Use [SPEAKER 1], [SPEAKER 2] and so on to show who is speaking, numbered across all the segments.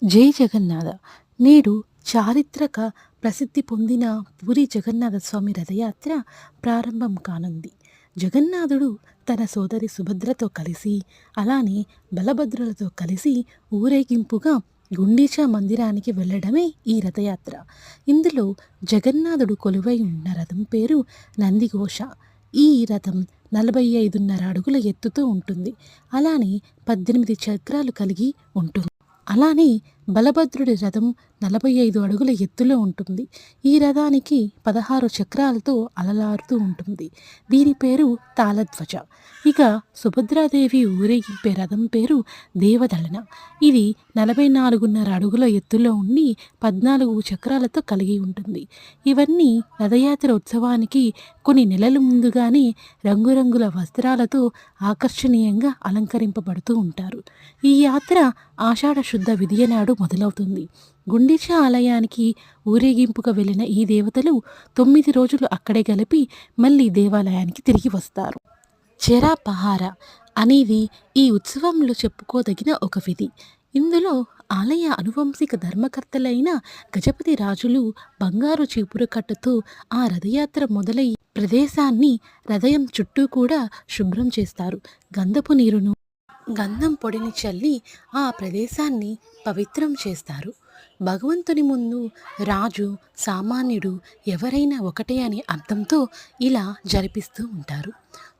[SPEAKER 1] జై జగన్నాథ. నేడు చారిత్రక ప్రసిద్ధి పొందిన పూరి జగన్నాథ స్వామి రథయాత్ర ప్రారంభం కానుంది. జగన్నాథుడు తన సోదరి సుభద్రతో కలిసి, అలానే బలభద్రులతో కలిసి ఊరేగింపుగా గుండీచా మందిరానికి వెళ్ళడమే ఈ రథయాత్ర. ఇందులో జగన్నాథుడు కొలువై ఉన్న రథం పేరు నందిఘోష. ఈ రథం 45.5 అడుగుల ఎత్తుతో ఉంటుంది. అలానే 18 చక్రాలు కలిగి ఉంటుంది. అలానే బలభద్రుడి రథం 45 అడుగుల ఎత్తులో ఉంటుంది. ఈ రథానికి 16 చక్రాలతో అలలారుతూ ఉంటుంది. దీని పేరు తాళధ్వజ. ఇక సుభద్రాదేవి ఊరేగింపే రథం పేరు దేవదళన. ఇది 44.5 అడుగుల ఎత్తులో ఉండి 14 చక్రాలతో కలిగి ఉంటుంది. ఇవన్నీ రథయాత్ర ఉత్సవానికి కొన్ని నెలల ముందుగానే రంగురంగుల వస్త్రాలతో ఆకర్షణీయంగా అలంకరింపబడుతూ ఉంటారు. ఈ యాత్ర ఆషాఢ శుద్ధ విదియ నాడు మొదలవుతుంది. గుండీచా ఆలయానికి ఊరేగింపుగా వెళ్ళిన ఈ దేవతలు 9 రోజులు అక్కడే గలిపి మళ్ళీ దేవాలయానికి తిరిగి వస్తారు. చెరా పహార అనేది ఈ ఉత్సవంలో చెప్పుకోదగిన ఒక విధి. ఇందులో ఆలయ అనువంశిక ధర్మకర్తలైన గజపతి రాజులు బంగారు చీపురు కట్టుతో ఆ రథయాత్ర మొదలై ప్రదేశాన్ని రథయం చుట్టూ కూడా శుభ్రం చేస్తారు. గంధపు నీరును, గంధం పొడిని చల్లి ఆ ప్రదేశాన్ని పవిత్రం చేస్తారు. భగవంతుని ముందు రాజు, సామాన్యుడు ఎవరైనా ఒకటే అనే అర్థంతో ఇలా జరిపిస్తూ ఉంటారు.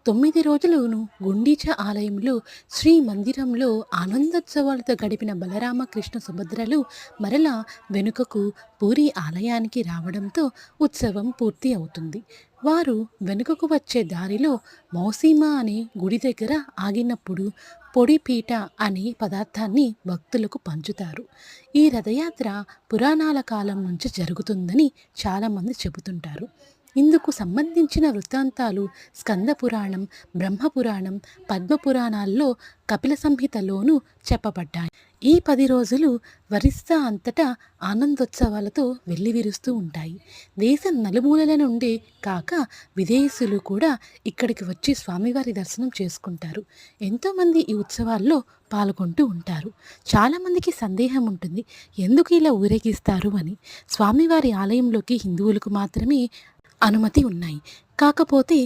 [SPEAKER 1] 9 రోజులను గుండీచా ఆలయంలో శ్రీ మందిరంలో ఆనందోత్సవాలతో గడిపిన బలరామకృష్ణ సుభద్రలు మరలా వెనుకకు పూరి ఆలయానికి రావడంతో ఉత్సవం పూర్తి అవుతుంది. వారు వెనుకకు వచ్చే దారిలో మౌసీమ అనే గుడి దగ్గర ఆగినప్పుడు పొడిపీట అనే పదార్థాన్ని భక్తులకు పంచుతారు. ఈ రథయాత్ర పురాణాల కాలం నుంచి జరుగుతుందని చాలామంది చెబుతుంటారు. ఇందుకు సంబంధించిన వృత్తాంతాలు స్కంద పురాణం, బ్రహ్మపురాణం, పద్మపురాణాల్లో, కపిల సంహితలోనూ చెప్పబడ్డాయి. ఈ 10 రోజులు వరిస్సా అంతటా ఆనందోత్సవాలతో వెల్లివిరుస్తూ ఉంటాయి. దేశం నలుమూలల నుండే కాక విదేశీయులు కూడా ఇక్కడికి వచ్చి స్వామివారి దర్శనం చేసుకుంటారు. ఎంతోమంది ఈ ఉత్సవాల్లో పాల్గొంటూ ఉంటారు. చాలామందికి సందేహం ఉంటుంది, ఎందుకు ఇలా ఊరేగిస్తారు అని. స్వామివారి ఆలయంలోకి హిందువులకు మాత్రమే అనుమతి ఉన్నాయి. కాకపోతే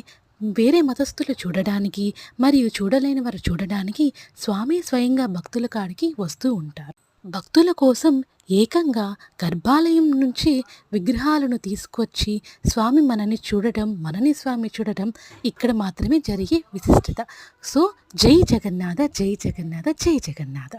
[SPEAKER 1] వేరే మతస్థులు చూడడానికి మరియు చూడలేని వారు చూడడానికి స్వామి స్వయంగా భక్తుల కాడికి వస్తూ ఉంటారు. భక్తుల కోసం ఏకంగా గర్భాలయం నుంచి విగ్రహాలను తీసుకొచ్చి స్వామి మనని స్వామి చూడటం ఇక్కడ మాత్రమే జరిగే విశిష్టత. సో జై జగన్నాథ, జై జగన్నాథ, జై జగన్నాథ.